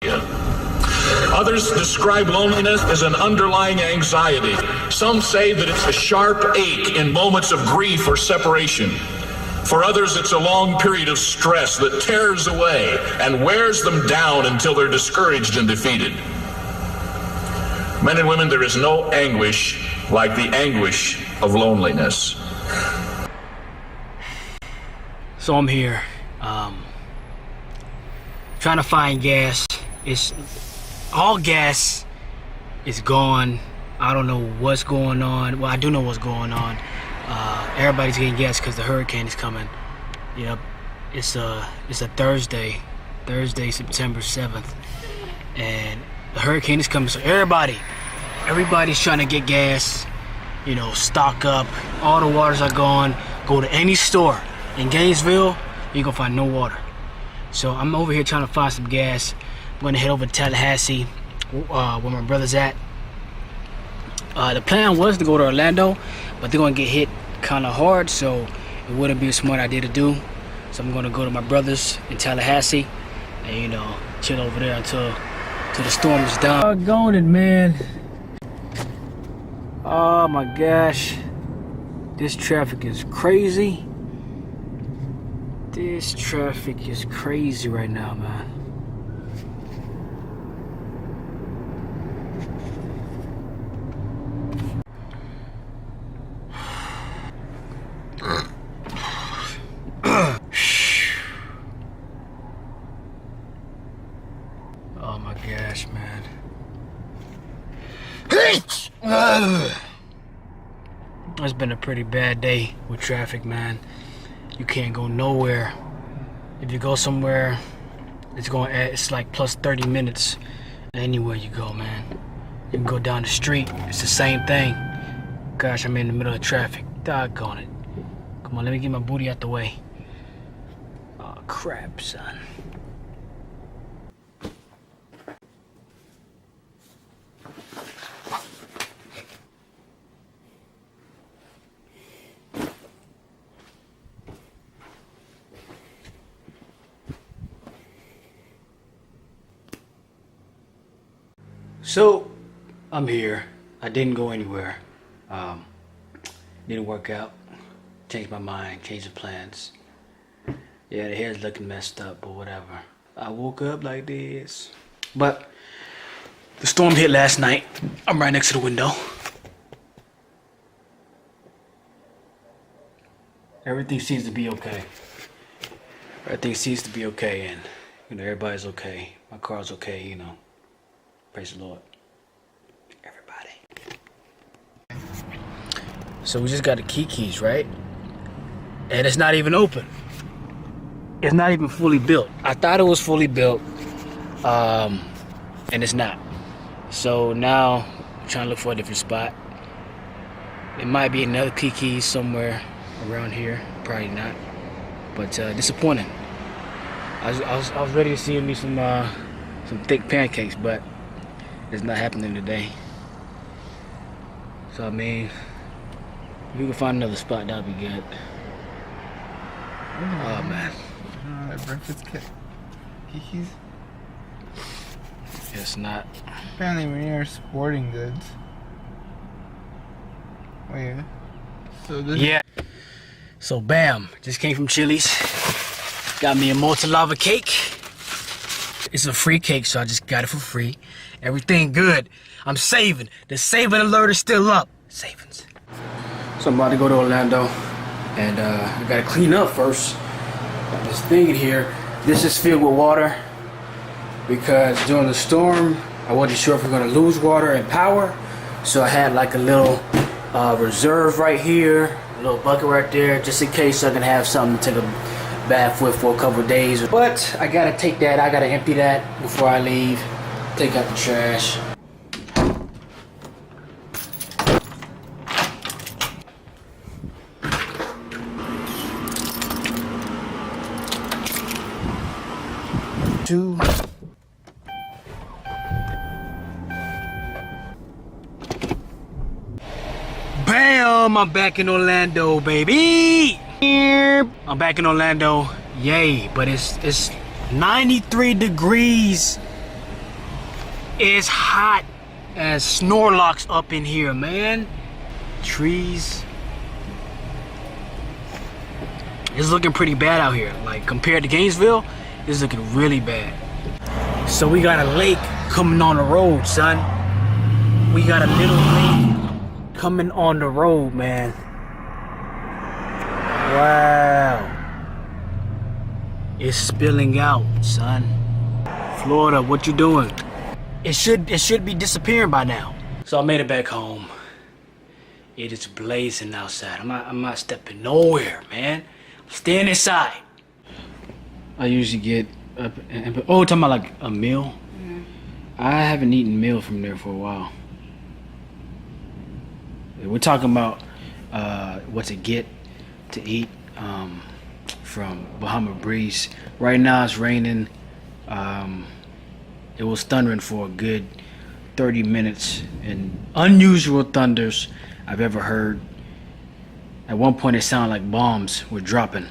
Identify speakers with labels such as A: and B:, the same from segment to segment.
A: Others describe loneliness as an underlying anxiety. Some say that it's a sharp ache in moments of grief or separation. For others, it's a long period of stress that tears away and wears them down until they're discouraged and defeated. Men and women, there is no anguish like the anguish of loneliness.
B: So I'm here, trying to find gas. All gas is gone. I don't know what's going on. Well, I do know what's going on. Everybody's getting gas because the hurricane is coming. Yep, it's a Thursday, September 7th, and the hurricane is coming. So everybody's trying to get gas. You know, stock up. All the waters are gone. Go to any store in Gainesville, you're gonna find no water. So I'm over here trying to find some gas. I'm gonna head over to Tallahassee, where my brother's at. The plan was to go to Orlando, but they're gonna get hit kind of hard, so it wouldn't be a smart idea to do. So I'm gonna go to my brother's in Tallahassee, and you know, chill over there until the storm is done. Going it, man. Oh my gosh, this traffic is crazy. This traffic is crazy right now, man. Oh my gosh, man. It's been a pretty bad day with traffic, man. You can't go nowhere. If you go somewhere, it's like plus 30 minutes anywhere you go, man. You can go down the street, it's the same thing. Gosh, I'm in the middle of traffic. Doggone it. Come on, let me get my booty out the way. Oh crap, son. So, I'm here. I didn't go anywhere. Didn't work out. Changed my mind, changed the plans. Yeah, the hair's looking messed up, but whatever. I woke up like this. But the storm hit last night. I'm right next to the window. Everything seems to be okay. Everything seems to be okay, and you know, everybody's okay. My car's okay, you know. Praise the Lord. Everybody. So we just got the keys, right? And it's not even open. It's not even fully built. I thought it was fully built, and it's not. So now I'm trying to look for a different spot. It might be another keys somewhere around here. Probably not. But disappointing. I was ready to see me some thick pancakes, but it's not happening today. So I mean, if we can find another spot, that'd be good. Oh man.
C: Breakfast kit. Kikis?
B: It's not.
C: Apparently we're near sporting goods. Wait. So this.
B: Yeah. So bam, just came from Chili's. Got me a molten lava cake. It's a free cake, so I just got it for free. Everything good. I'm saving. The saving alert is still up. Savings. So I'm about to go to Orlando, and I gotta clean up first. Got this thing in here. This is filled with water because during the storm, I wasn't sure if we are gonna lose water and power. So I had like a little reserve right here, a little bucket right there, just in case I can have something to take a bath with for a couple of days. But I gotta take that, I gotta empty that before I leave. Take out the trash. Two. Bam! I'm back in Orlando, baby! I'm back in Orlando. Yay, but it's 93 degrees is hot as Snorlax up in here, man. Trees. It's looking pretty bad out here. Like compared to Gainesville, it's looking really bad. So we got a lake coming on the road, son. We got a little lake coming on the road, man. Wow. It's spilling out, son. Florida, what you doing? It should be disappearing by now. So I made it back home. It is blazing outside. I'm not stepping nowhere, man. I'm staying inside. I usually get up and talking about like a meal. Mm-hmm. I haven't eaten a meal from there for a while. We're talking about what to get to eat from Bahama Breeze. Right now it's raining. It was thundering for a good 30 minutes and unusual thunders I've ever heard. At one point it sounded like bombs were dropping.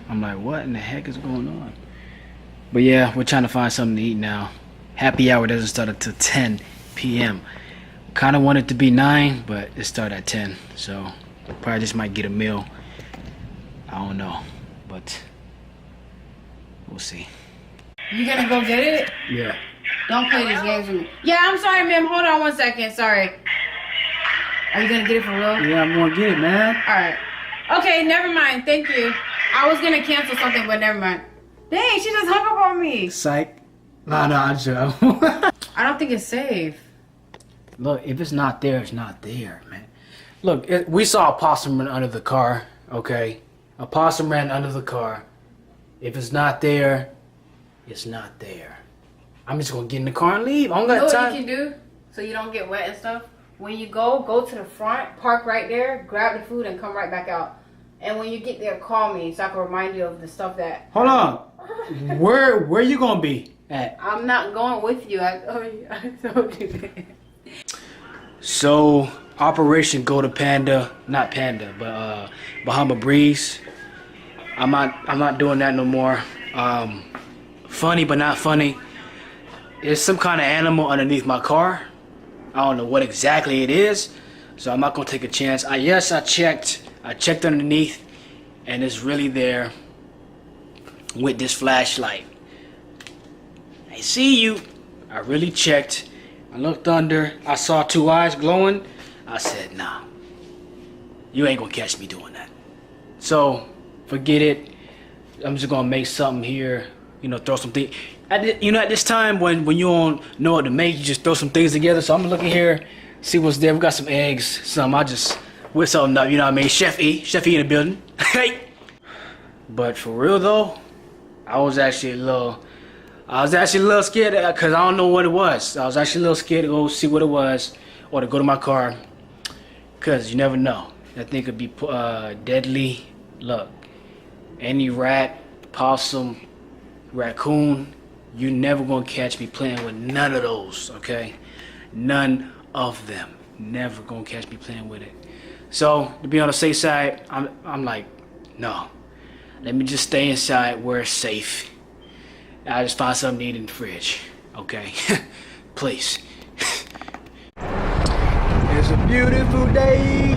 B: I'm like, what in the heck is going on? But yeah, we're trying to find something to eat now. Happy hour doesn't start until 10 p.m. Kind of want it to be 9, but it started at 10. So probably just might get a meal. I don't know, but we'll see.
D: You gonna go get it?
B: Yeah.
D: Don't play these games with me. Yeah, I'm sorry, ma'am. Hold on 1 second. Sorry. Are you gonna get it for real?
B: Yeah, I'm gonna get it, man.
D: Alright. Okay, never mind. Thank you. I was gonna cancel something, but never mind. Dang, she just hung up on me.
B: Psych. Nah, Joe.
D: I don't think it's safe.
B: Look, if it's not there, it's not there, man. Look, we saw a possum run under the car, okay? A possum ran under the car. If it's not there, it's not there. I'm just gonna get in the car and leave. I don't got
D: You know
B: time.
D: what you can do so you don't get wet and stuff? When you go to the front, park right there, grab the food, and come right back out. And when you get there, call me so I can remind you of the stuff that...
B: Hold on. Where you gonna be at?
D: I'm not going with you. I told you that.
B: So, Operation Go to Panda, not Panda, but Bahama Breeze. I'm not doing that no more. Funny but not funny. There's some kind of animal underneath my car. I don't know what exactly it is, so I'm not gonna take a chance. I checked underneath, and it's really there with this flashlight. I see you. I really checked. I looked under. I saw 2 eyes glowing. I said, nah, you ain't gonna catch me doing that. So forget it. I'm just gonna make something here. You know, throw some things. At this time when you don't know what to make, you just throw some things together. So I'm looking here, see what's there. We got some eggs, some. I just whip something up. You know what I mean? Chef E in the building. Hey. But for real though, I was actually a little scared because I don't know what it was. I was actually a little scared to go see what it was or to go to my car because you never know. That thing could be deadly. Look, any rat, possum, raccoon, you never gonna catch me playing with none of those, okay? None of them. Never gonna catch me playing with it. So to be on the safe side, I'm like, no. Let me just stay inside where it's safe. I just find something to eat in the fridge, okay? Please. It's a beautiful day.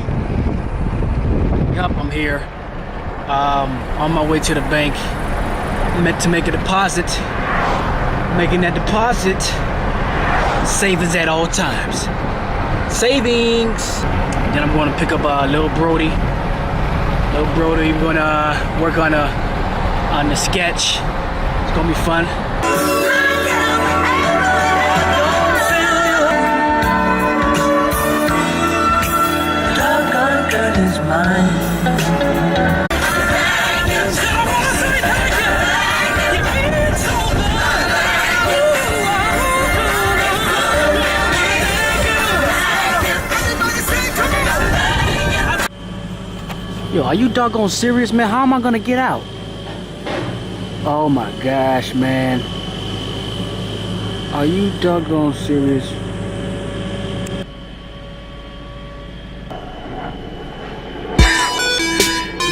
B: Yup, I'm here. On my way to the bank. Meant to make a deposit. Making that deposit. Savings at all times. Savings. Then I'm going to pick up little Brody. Little Brody, we're going to work on the sketch. It's gonna be fun. Yo, are you doggone serious, man? How am I gonna get out? Oh my gosh, man. Are you doggone serious?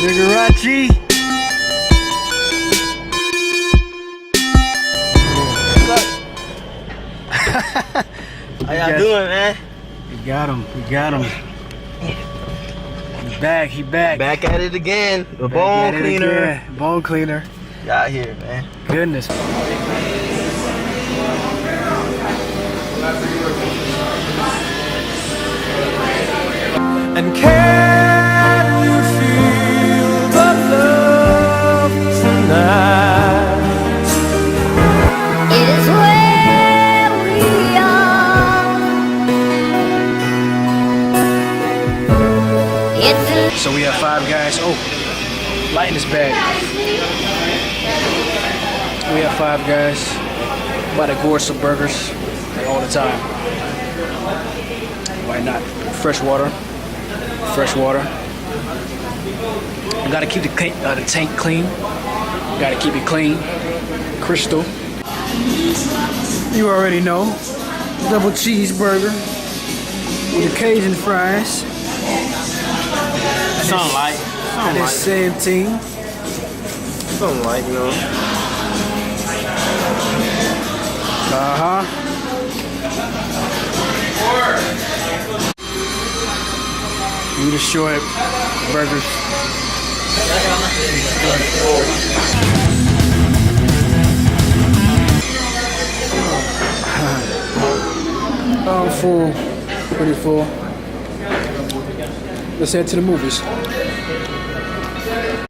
B: Nigarachi.
E: How y'all doing, man?
B: We got him. We got him. He back. He back.
E: Back at it again. The
B: Back
E: bone
B: at it
E: cleaner.
B: again. Bone cleaner.
E: Got here, man.
B: Goodness.
F: And can you feel the love tonight?
G: It is where we are.
B: So we have 5 guys. Oh, light in this bag. We have 5 guys. About to gorge some burgers like all the time. Why not? Fresh water. Fresh water. You gotta keep the tank clean. Gotta keep it clean. Crystal. You already know. Double cheeseburger with the Cajun fries.
E: Something like.
B: And it's 17.
E: Something like, you know.
B: Uh-huh. You destroy burgers. I'm full. Pretty full. Let's head to the movies.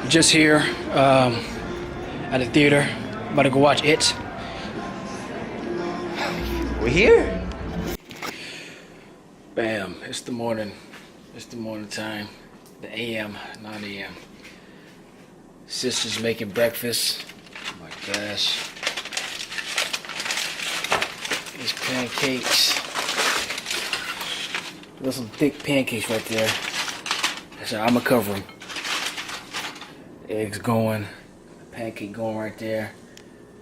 B: Just here at the theater. About to go watch It.
E: We here?
B: Bam, it's the morning. It's the morning time. The AM, 9 AM. Sister's making breakfast. Oh my gosh. These pancakes. There's some thick pancakes right there. So I'ma cover them. Eggs going. Pancake going right there.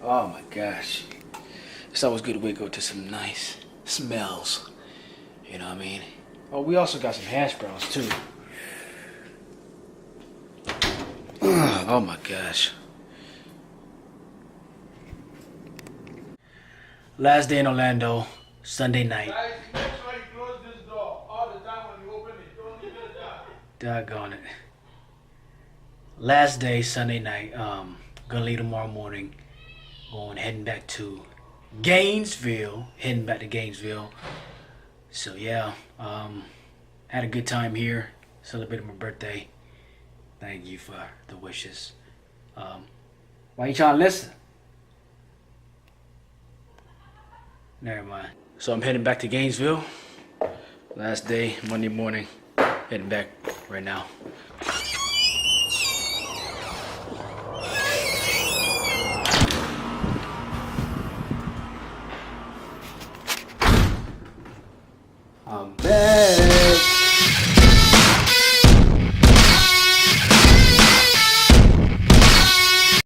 B: Oh my gosh. It's always good to wake up to some nice smells. You know what I mean? Oh, we also got some hash browns too. Oh my gosh. Last day in Orlando, Sunday night.
H: Guys, make sure you close this door all the time when you open it. Don't leave it there.
B: Doggone it. Last day, Sunday night. Gonna leave tomorrow morning. Heading back to Gainesville. Heading back to Gainesville. So yeah, had a good time here. Celebrated my birthday. Thank you for the wishes. Why you trying to listen? Never mind. So I'm heading back to Gainesville. Last day, Monday morning. Heading back right now.